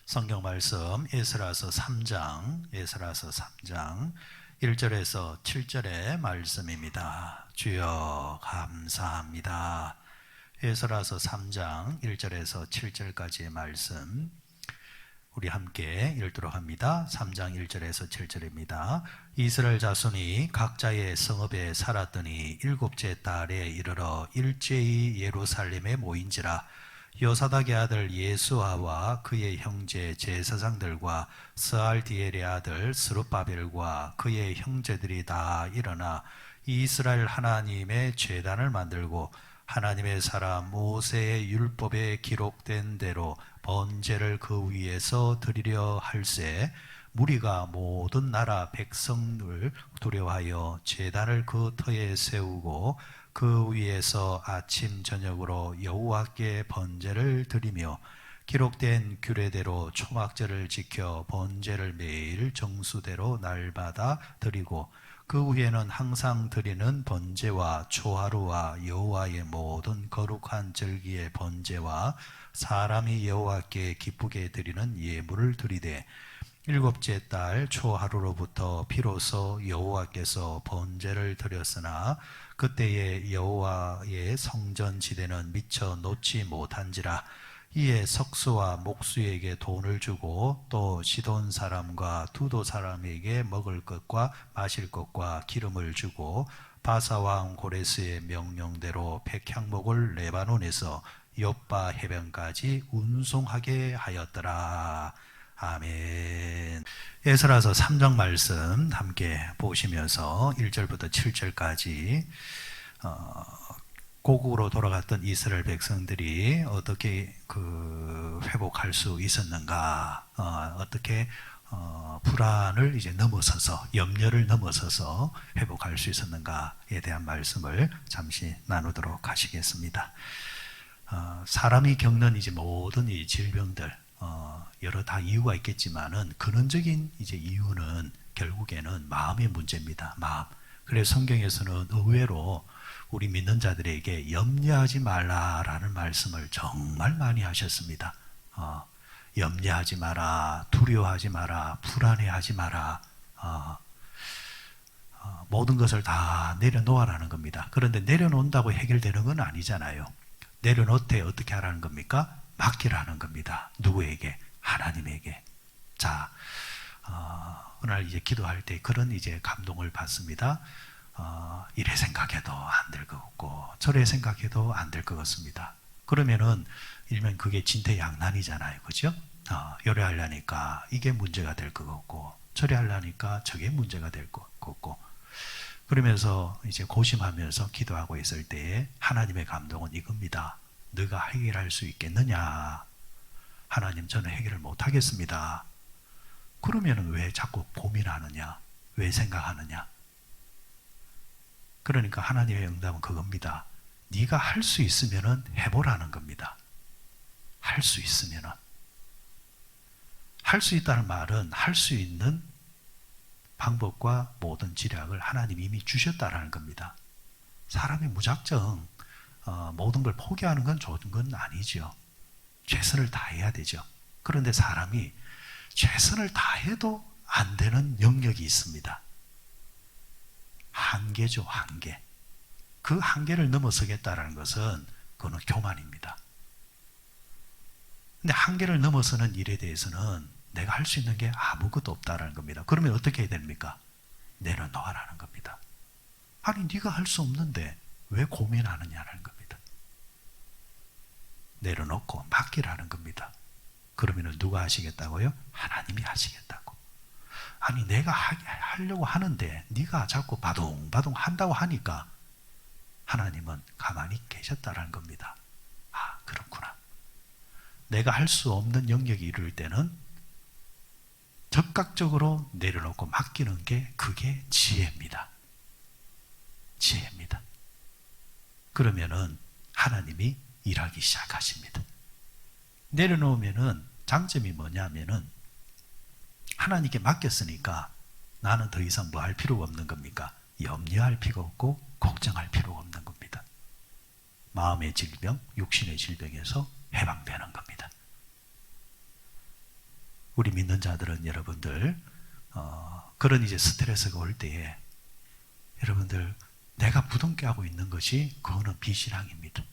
성경 말씀 에스라서 3장 1절에서 7절의 말씀입니다. 주여 감사합니다. 에스라서 3장 1절에서 7절까지의 말씀 우리 함께 읽도록 합니다. 3장 1절에서 7절입니다. 이스라엘 자손이 각자의 성읍에 살았더니 일곱째 달에 이르러 일제히 예루살렘에 모인지라. 요사닥의 아들 예수아와 그의 형제 제사장들과 스알디엘의 아들 스룹바벨과 그의 형제들이 다 일어나 이스라엘 하나님의 제단을 만들고 하나님의 사람 모세의 율법에 기록된 대로 번제를 그 위에서 드리려 할세. 무리가 모든 나라 백성을 두려워하여 제단을 그 터에 세우고 그 위에서 아침 저녁으로 여호와께 번제를 드리며 기록된 규례대로 초막절을 지켜 번제를 매일 정수대로 날마다 드리고 그 후에는 항상 드리는 번제와 초하루와 여호와의 모든 거룩한 절기의 번제와 사람이 여호와께 기쁘게 드리는 예물을 드리되 일곱째 달 초하루로부터 비로소 여호와께서 번제를 드렸으나 그때에 여호와의 성전 지대는 미처 놓지 못한지라. 이에 석수와 목수에게 돈을 주고 또 시돈 사람과 두도 사람에게 먹을 것과 마실 것과 기름을 주고 바사왕 고레스의 명령대로 백향목을 레바논에서 욥바 해변까지 운송하게 하였더라. 아멘. 에스라서 3장 말씀 함께 보시면서 1절부터 7절까지 고국으로 돌아갔던 이스라엘 백성들이 어떻게 회복할 수 있었는가, 어떻게 불안을 이제 넘어서서 염려를 넘어서서 회복할 수 있었는가에 대한 말씀을 잠시 나누도록 하시겠습니다. 사람이 겪는 이제 모든 이 질병들 여러 다 이유가 있겠지만은 근원적인 이제 이유는 결국에는 마음의 문제입니다. 마음. 그래서 성경에서는 의외로 우리 믿는 자들에게 염려하지 말라라는 말씀을 정말 많이 하셨습니다. 염려하지 마라, 두려워하지 마라, 불안해하지 마라. 모든 것을 다 내려놓으라는 겁니다. 그런데 내려놓는다고 해결되는 건 아니잖아요. 내려놓을 때 어떻게 하라는 겁니까? 맡기라는 겁니다. 누구에게? 하나님에게. 자, 오늘 이제 기도할 때 그런 이제 감동을 받습니다. 이래 생각해도 안 될 것 같고, 저래 생각해도 안 될 것 같습니다. 그러면은, 일면 그게 진퇴양난이잖아요. 그죠? 요래 하려니까 이게 문제가 될 것 같고, 저래 하려니까 저게 문제가 될 것 같고, 그러면서 이제 고심하면서 기도하고 있을 때에 하나님의 감동은 이겁니다. 너가 해결할 수 있겠느냐? 하나님, 저는 해결을 못하겠습니다. 그러면 왜 자꾸 고민하느냐? 왜 생각하느냐? 그러니까 하나님의 응답은 그겁니다. 네가 할 수 있으면 해보라는 겁니다. 할 수 있으면. 할 수 있다는 말은 할 수 있는 방법과 모든 지략을 하나님이 이미 주셨다라는 겁니다. 사람이 무작정 모든 걸 포기하는 건 좋은 건 아니죠. 최선을 다해야 되죠. 그런데 사람이 최선을 다해도 안 되는 영역이 있습니다. 한계죠, 한계. 그 한계를 넘어서겠다라는 것은 그거는 교만입니다. 근데 한계를 넘어서는 일에 대해서는 내가 할 수 있는 게 아무것도 없다라는 겁니다. 그러면 어떻게 해야 됩니까? 내려놓으라는 겁니다. 아니, 네가 할 수 없는데 왜 고민하느냐는 겁니다. 내려놓고 맡기라는 겁니다. 그러면 누가 하시겠다고요? 하나님이 하시겠다고. 아니, 내가 하려고 하는데 네가 자꾸 바둥바둥 한다고 하니까 하나님은 가만히 계셨다라는 겁니다. 아, 그렇구나. 내가 할 수 없는 영역이 이룰 때는 적극적으로 내려놓고 맡기는 게 그게 지혜입니다. 지혜입니다. 그러면은 하나님이 일하기 시작하십니다. 내려놓으면은 장점이 뭐냐면은 하나님께 맡겼으니까 나는 더 이상 뭐 할 필요가 없는 겁니까? 염려할 필요가 없고 걱정할 필요가 없는 겁니다. 마음의 질병, 육신의 질병에서 해방되는 겁니다. 우리 믿는 자들은 여러분들 그런 이제 스트레스가 올 때에 여러분들 내가 부둥켜 하고 있는 것이 그거는 비신앙입니다.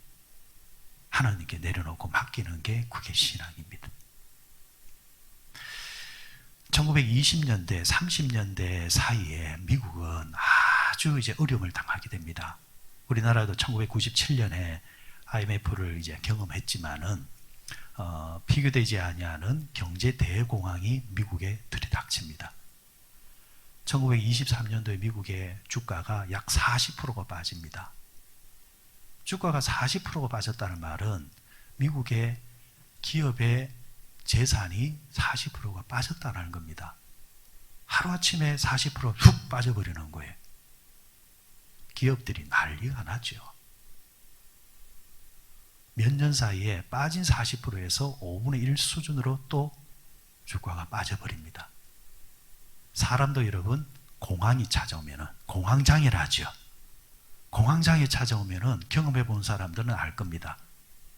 하나님께 내려놓고 맡기는 게 그게 신앙입니다. 1920년대, 30년대 사이에 미국은 아주 이제 어려움을 당하게 됩니다. 우리나라도 1997년에 IMF를 이제 경험했지만은 비교되지 아니하는 경제 대공황이 미국에 들이닥칩니다. 1923년도에 미국의 주가가 약 40%가 빠집니다. 주가가 40%가 빠졌다는 말은 미국의 기업의 재산이 40%가 빠졌다는 겁니다. 하루아침에 40%훅 빠져버리는 거예요. 기업들이 난리가 나죠. 몇 년 사이에 빠진 40%에서 5분의 1 수준으로 또 주가가 빠져버립니다. 사람도 여러분 공황이 찾아오면은 공황장애를 하죠. 공황장애 찾아오면은 경험해 본 사람들은 알 겁니다.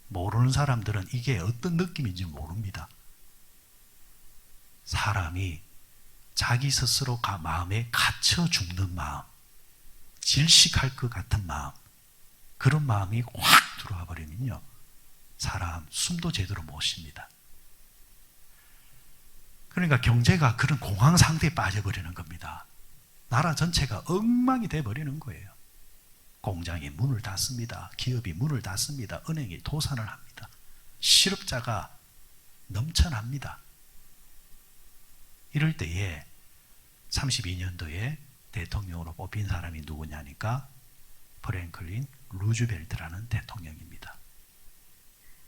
모르는 사람들은 이게 어떤 느낌인지 모릅니다. 사람이 자기 스스로 마음에 갇혀 죽는 마음, 질식할 것 같은 마음, 그런 마음이 확 들어와 버리면요, 사람 숨도 제대로 못 쉽니다. 그러니까 경제가 그런 공황 상태에 빠져버리는 겁니다. 나라 전체가 엉망이 돼버리는 거예요. 공장이 문을 닫습니다. 기업이 문을 닫습니다. 은행이 도산을 합니다. 실업자가 넘쳐납니다. 이럴 때에 32년도에 대통령으로 뽑힌 사람이 누구냐니까 프랭클린 루즈벨트라는 대통령입니다.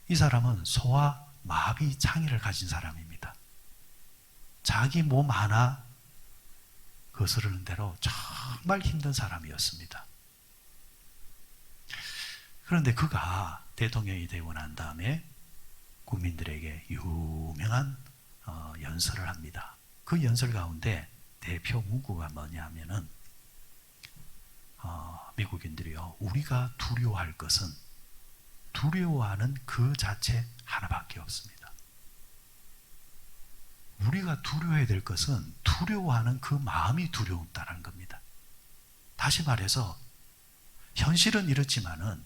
이 사람은 소아 마비 장애를 가진 사람입니다. 자기 몸 하나 거스르는 대로 정말 힘든 사람이었습니다. 그런데 그가 대통령이 되고 난 다음에 국민들에게 유명한 연설을 합니다. 그 연설 가운데 대표 문구가 뭐냐면은 미국인들이요, 우리가 두려워할 것은 두려워하는 그 자체 하나밖에 없습니다. 우리가 두려워해야 될 것은 두려워하는 그 마음이 두려웠다는 겁니다. 다시 말해서 현실은 이렇지만은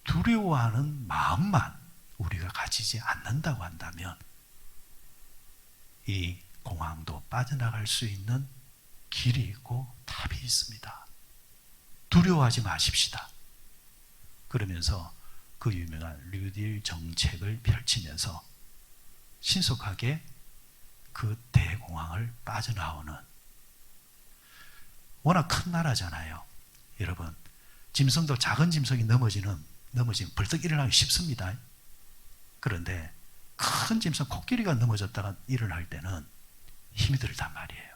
두려워하는 마음만 우리가 가지지 않는다고 한다면 이 공황도 빠져나갈 수 있는 길이 있고 답이 있습니다. 두려워하지 마십시다. 그러면서 그 유명한 뉴딜 정책을 펼치면서 신속하게 그 대공황을 빠져나오는, 워낙 큰 나라잖아요. 여러분, 짐승도 작은 짐승이 넘어지면 벌떡 일어나기 쉽습니다. 그런데 큰 짐승 코끼리가 넘어졌다가 일어날 때는 힘이 들단 말이에요.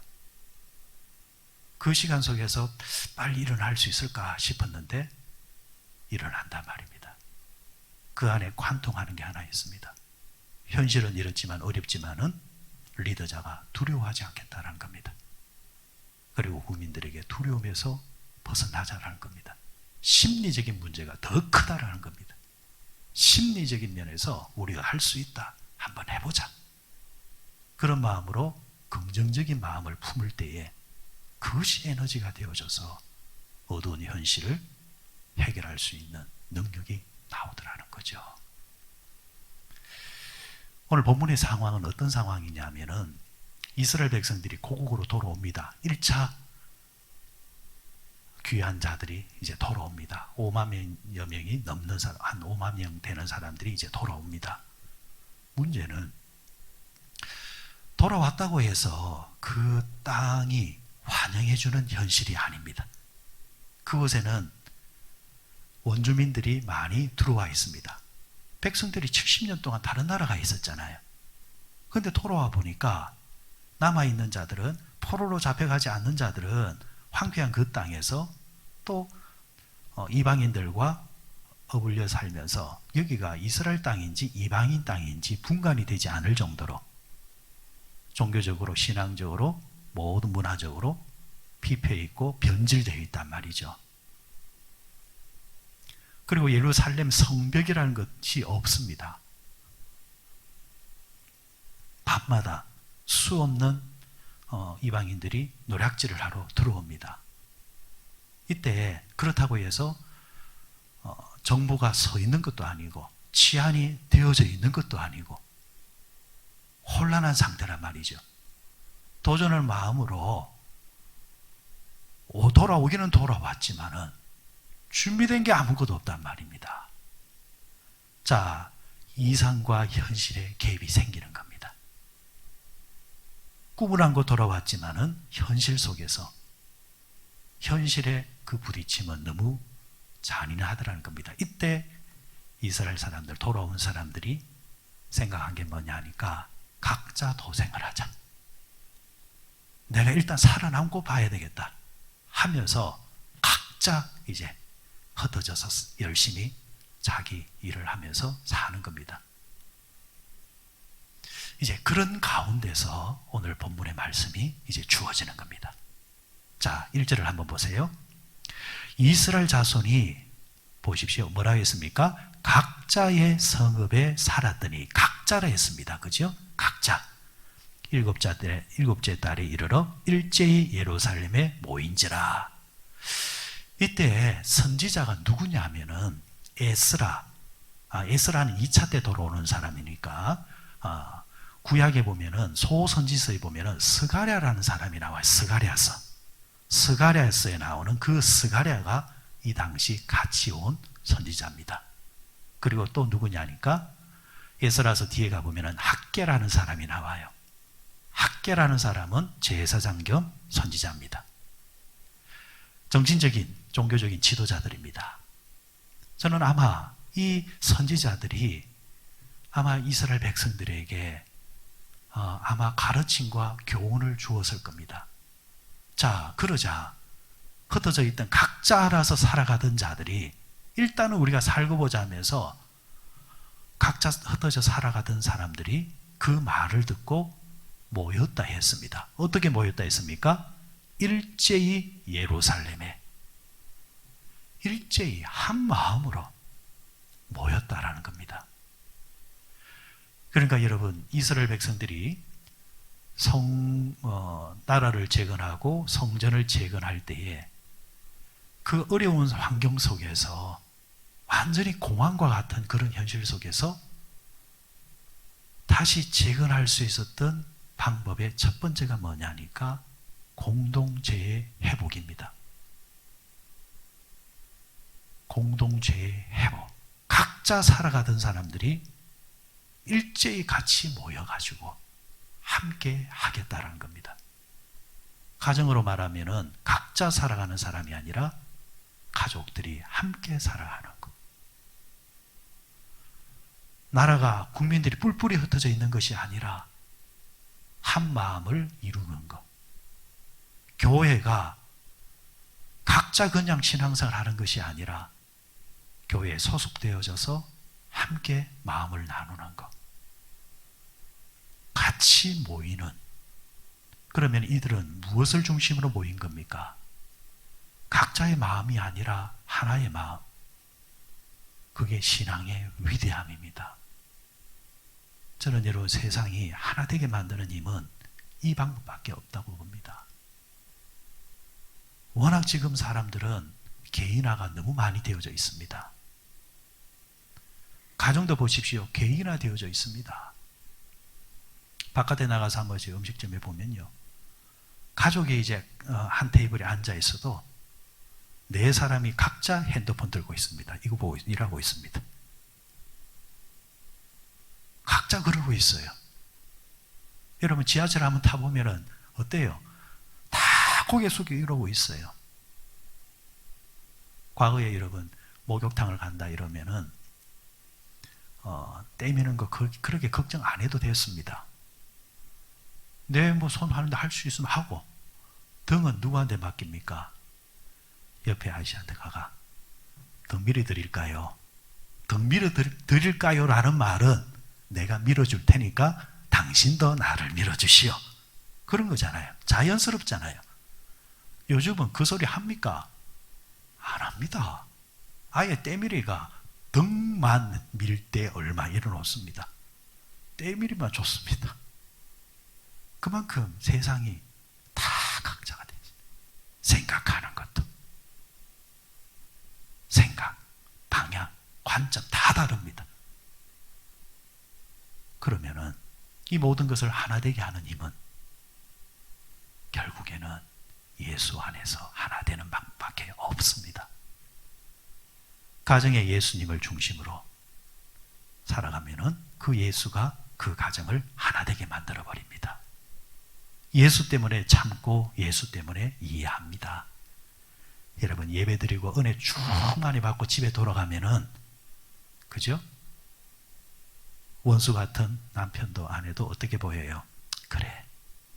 그 시간 속에서 빨리 일어날 수 있을까 싶었는데 일어난단 말입니다. 그 안에 관통하는 게 하나 있습니다. 현실은 이렇지만 어렵지만은 리더자가 두려워하지 않겠다는 겁니다. 그리고 국민들에게 두려움에서 벗어나자라는 겁니다. 심리적인 문제가 더 크다라는 겁니다. 심리적인 면에서 우리가 할 수 있다, 한번 해보자, 그런 마음으로 긍정적인 마음을 품을 때에 그것이 에너지가 되어져서 어두운 현실을 해결할 수 있는 능력이 나오더라는 거죠. 오늘 본문의 상황은 어떤 상황이냐면은 이스라엘 백성들이 고국으로 돌아옵니다. 1차 귀한 자들이 이제 돌아옵니다. 5만여 명이 넘는 사람, 한 5만 명 되는 사람들이 이제 돌아옵니다. 문제는 돌아왔다고 해서 그 땅이 환영해주는 현실이 아닙니다. 그곳에는 원주민들이 많이 들어와 있습니다. 백성들이 70년 동안 다른 나라가 있었잖아요. 그런데 돌아와 보니까 남아있는 자들은, 포로로 잡혀가지 않는 자들은 황폐한 그 땅에서 또 이방인들과 어울려 살면서 여기가 이스라엘 땅인지 이방인 땅인지 분간이 되지 않을 정도로 종교적으로, 신앙적으로, 모든 문화적으로 피폐해 있고 변질되어 있단 말이죠. 그리고 예루살렘 성벽이라는 것이 없습니다. 밤마다 수 없는 이방인들이 노략질을 하러 들어옵니다. 이때 그렇다고 해서 정부가 서 있는 것도 아니고 치안이 되어져 있는 것도 아니고 혼란한 상태란 말이죠. 도전을 마음으로 돌아오기는 돌아왔지만은 준비된 게 아무것도 없단 말입니다. 자, 이상과 현실의 갭이 생기는 겁니다. 꿈을 안고 돌아왔지만은 현실 속에서 현실의 그 부딪힘은 너무 잔인하더라는 겁니다. 이때 이스라엘 사람들, 돌아온 사람들이 생각한 게 뭐냐 하니까 각자 도생을 하자. 내가 일단 살아남고 봐야 되겠다 하면서 각자 이제 흩어져서 열심히 자기 일을 하면서 사는 겁니다. 이제 그런 가운데서 오늘 본문의 말씀이 이제 주어지는 겁니다. 자, 1절을 한번 보세요. 이스라엘 자손이 보십시오. 뭐라고 했습니까? 각자의 성읍에 살았더니, 각자라 했습니다. 그죠? 각자. 일곱째 달에 이르러 일제히 예루살렘에 모인지라. 이때 선지자가 누구냐 하면은 에스라. 에스라는 2차 때 돌아오는 사람이니까 구약에 보면은 소선지서에 보면은 스가랴라는 사람이 나와요. 스가랴서에 나오는 그 스가랴가 이 당시 같이 온 선지자입니다. 그리고 또 누구냐니까 에스라서 뒤에 가보면은 학개라는 사람이 나와요. 학개라는 사람은 제사장 겸 선지자입니다. 정신적인 종교적인 지도자들입니다. 저는 아마 이 선지자들이 아마 이스라엘 백성들에게 아마 가르침과 교훈을 주었을 겁니다. 자, 그러자 흩어져 있던 각자 알아서 살아가던 자들이 일단은 우리가 살고 보자 하면서 각자 흩어져 살아가던 사람들이 그 말을 듣고 모였다 했습니다. 어떻게 모였다 했습니까? 일제히 예루살렘에, 일제히 한 마음으로 모였다라는 겁니다. 그러니까 여러분, 이스라엘 백성들이 나라를 재건하고 성전을 재건할 때에 그 어려운 환경 속에서 완전히 공황과 같은 그런 현실 속에서 다시 재건할 수 있었던 방법의 첫 번째가 뭐냐니까 공동체의 회복입니다. 공동체의 회복. 각자 살아가던 사람들이 일제히 같이 모여가지고 함께 하겠다라는 겁니다. 가정으로 말하면은 각자 살아가는 사람이 아니라 가족들이 함께 살아가는 것. 나라가 국민들이 뿔뿔이 흩어져 있는 것이 아니라 한 마음을 이루는 것. 교회가 각자 그냥 신앙생활 하는 것이 아니라 교회에 소속되어져서 함께 마음을 나누는 것. 같이 모이는. 그러면 이들은 무엇을 중심으로 모인 겁니까? 각자의 마음이 아니라 하나의 마음. 그게 신앙의 위대함입니다. 저는 여러분, 세상이 하나 되게 만드는 힘은 이 방법밖에 없다고 봅니다. 워낙 지금 사람들은 개인화가 너무 많이 되어져 있습니다. 가정도 보십시오. 개인화 되어져 있습니다. 바깥에 나가서 한 번씩 음식점에 보면요, 가족이 이제 한 테이블에 앉아 있어도 네 사람이 각자 핸드폰 들고 있습니다. 이거 보고 일하고 있습니다. 각자 그러고 있어요. 여러분, 지하철 한번 타보면은 어때요? 다 고개 숙이고 이러고 있어요. 과거에 여러분, 목욕탕을 간다 이러면은 떼미는 거 그렇게 걱정 안 해도 됐습니다. 네, 뭐 손 하는데 할 수 있으면 하고. 등은 누구한테 맡깁니까? 옆에 아저씨한테 가가 등 밀어드릴까요? 등 밀어드릴까요? 라는 말은 내가 밀어줄 테니까 당신도 나를 밀어주시오. 그런 거잖아요. 자연스럽잖아요. 요즘은 그 소리 합니까? 안 합니다. 아예 때밀이가 등만 밀 때 얼마 이러놓습니다. 때밀이만 좋습니다. 그만큼 세상이 다 각자가 되지. 생각하는 것도, 생각, 방향, 관점 다 다릅니다. 그러면은 이 모든 것을 하나 되게 하는 힘은 결국에는 예수 안에서 하나 되는 방법밖에 없습니다. 가정에 예수님을 중심으로 살아가면은 그 예수가 그 가정을 하나 되게 만들어 버립니다. 예수 때문에 참고 예수 때문에 이해합니다. 여러분 예배드리고 은혜 쭉 많이 받고 집에 돌아가면은 그죠? 원수 같은 남편도 아내도 어떻게 보여요? 그래,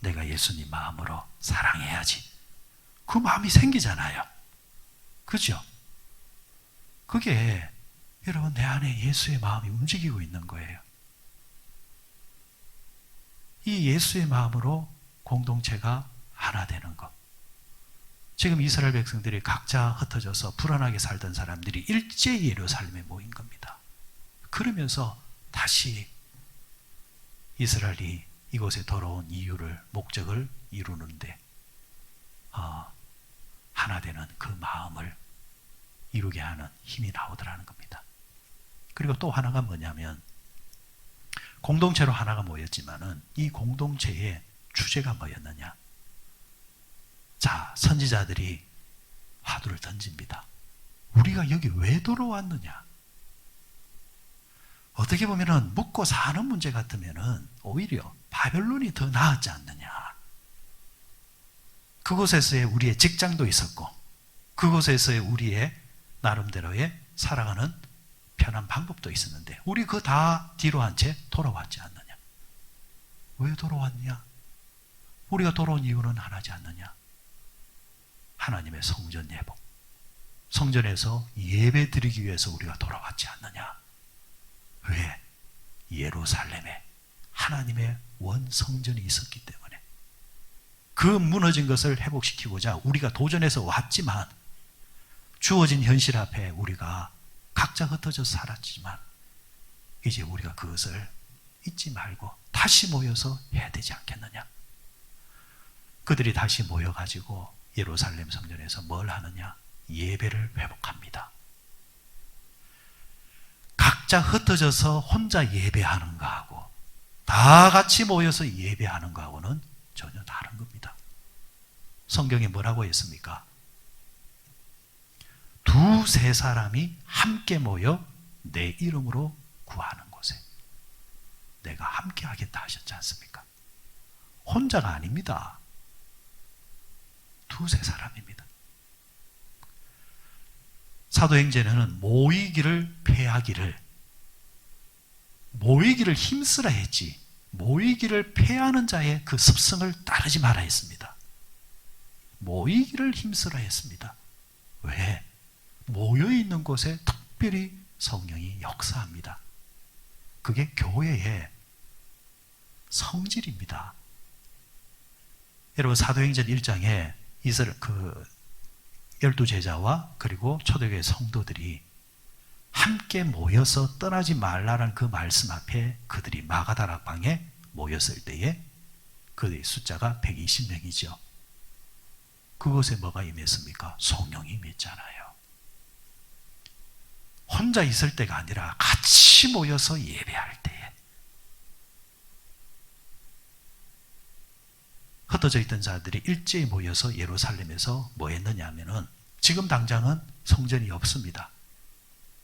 내가 예수님 마음으로 사랑해야지. 그 마음이 생기잖아요. 그죠? 그게 여러분 내 안에 예수의 마음이 움직이고 있는 거예요. 이 예수의 마음으로 공동체가 하나 되는 것. 지금 이스라엘 백성들이 각자 흩어져서 불안하게 살던 사람들이 일제히 예루살렘에 모인 겁니다. 그러면서 다시 이스라엘이 이곳에 돌아온 이유를, 목적을 이루는데 하나 되는 그 마음을 이루게 하는 힘이 나오더라는 겁니다. 그리고 또 하나가 뭐냐면 공동체로 하나가 모였지만은 이 공동체의 주제가 뭐였느냐? 자, 선지자들이 화두를 던집니다. 우리가 여기 왜 돌아왔느냐? 어떻게 보면은 묵고 사는 문제 같으면은 오히려 바벨론이 더 나았지 않느냐? 그곳에서의 우리의 직장도 있었고, 그곳에서의 우리의 나름대로의 살아가는 편한 방법도 있었는데, 우리 그거 다 뒤로 한 채 돌아왔지 않느냐? 왜 돌아왔냐? 우리가 돌아온 이유는 하나지 않느냐? 하나님의 성전 예복. 성전에서 예배 드리기 위해서 우리가 돌아왔지 않느냐? 왜? 예루살렘에 하나님의 원성전이 있었기 때문에. 그 무너진 것을 회복시키고자 우리가 도전해서 왔지만 주어진 현실 앞에 우리가 각자 흩어져서 살았지만 이제 우리가 그것을 잊지 말고 다시 모여서 해야 되지 않겠느냐? 그들이 다시 모여가지고 예루살렘 성전에서 뭘 하느냐? 예배를 회복합니다. 각자 흩어져서 혼자 예배하는 거하고 다 같이 모여서 예배하는 거하고는 전혀 다른 겁니다. 성경에 뭐라고 했습니까? 두세 사람이 함께 모여 내 이름으로 구하는 곳에 내가 함께 하겠다 하셨지 않습니까? 혼자가 아닙니다. 두세 사람입니다. 사도행전에는 모이기를 힘쓰라 했지, 모이기를 패하는 자의 그 습성을 따르지 마라 했습니다. 모이기를 힘쓰라 했습니다. 왜? 모여있는 곳에 특별히 성령이 역사합니다. 그게 교회의 성질입니다. 여러분 사도행전 1장에 그 12제자와 그리고 초대교회 성도들이 함께 모여서 떠나지 말라는 그 말씀 앞에 그들이 마가다락방에 모였을 때에 그들의 숫자가 120명이죠. 그곳에 뭐가 임했습니까? 성령이 임했잖아요. 혼자 있을 때가 아니라 같이 모여서 예배할 때에 흩어져 있던 자들이 일제히 모여서 예루살렘에서 뭐 했느냐 하면은 지금 당장은 성전이 없습니다.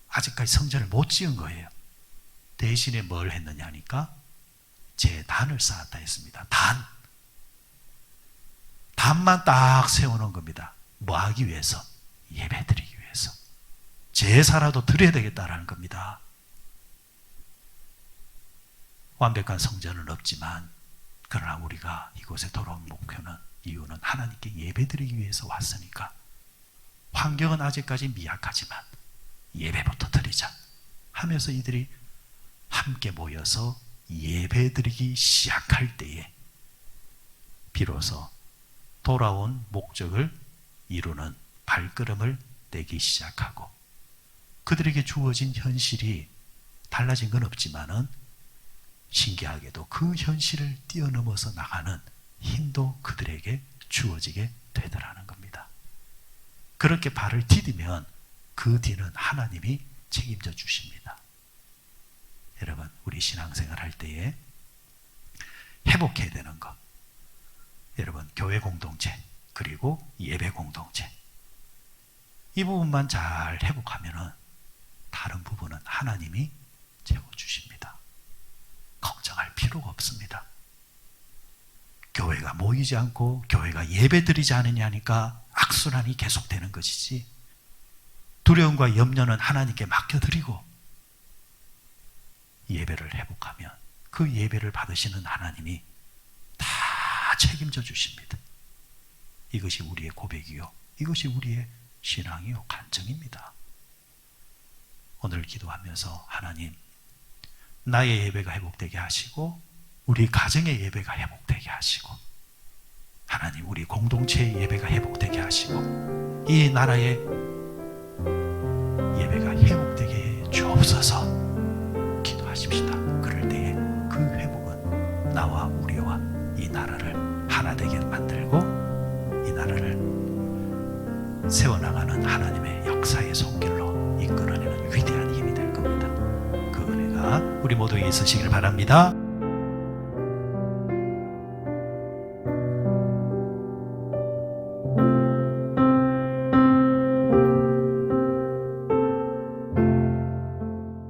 아직까지 성전을 못 지은 거예요. 대신에 뭘 했느냐 하니까 제단을 쌓았다 했습니다. 단만 딱 세워놓은 겁니다. 뭐 하기 위해서? 예배 드리기 위해서. 제사라도 드려야 되겠다라는 겁니다. 완벽한 성전은 없지만 그러나 우리가 이곳에 돌아온 목표는, 이유는 하나님께 예배 드리기 위해서 왔으니까 환경은 아직까지 미약하지만 예배부터 드리자 하면서 이들이 함께 모여서 예배 드리기 시작할 때에 비로소 돌아온 목적을 이루는 발걸음을 떼기 시작하고, 그들에게 주어진 현실이 달라진 건 없지만은 신기하게도 그 현실을 뛰어넘어서 나가는 힘도 그들에게 주어지게 되더라는 겁니다. 그렇게 발을 디디면 그 뒤는 하나님이 책임져 주십니다. 여러분, 우리 신앙생활 할 때에 회복해야 되는 것, 여러분, 교회 공동체 그리고 예배 공동체, 이 부분만 잘 회복하면은 다른 부분은 하나님이 채워주십니다. 걱정할 필요가 없습니다. 교회가 모이지 않고 교회가 예배 드리지 않느냐니까 악순환이 계속되는 것이지, 두려움과 염려는 하나님께 맡겨드리고 예배를 회복하면 그 예배를 받으시는 하나님이 다 책임져 주십니다. 이것이 우리의 고백이요, 이것이 우리의 신앙이요, 간증입니다. 오늘 기도하면서 하나님, 나의 예배가 회복되게 하시고 우리 가정의 예배가 회복되게 하시고, 하나님 우리 공동체의 예배가 회복되게 하시고 이 나라의 예배가 회복되게 해 주옵소서 기도하십시다. 그럴 때에 그 회복은 나와 우리와 이 나라를 하나 되게 만들고 이 나라를 세워나가는 하나님의 역사의 손길로 이끌어내는 위대한 힘이 될 겁니다. 그 은혜가 우리 모두에게 있으시길 바랍니다.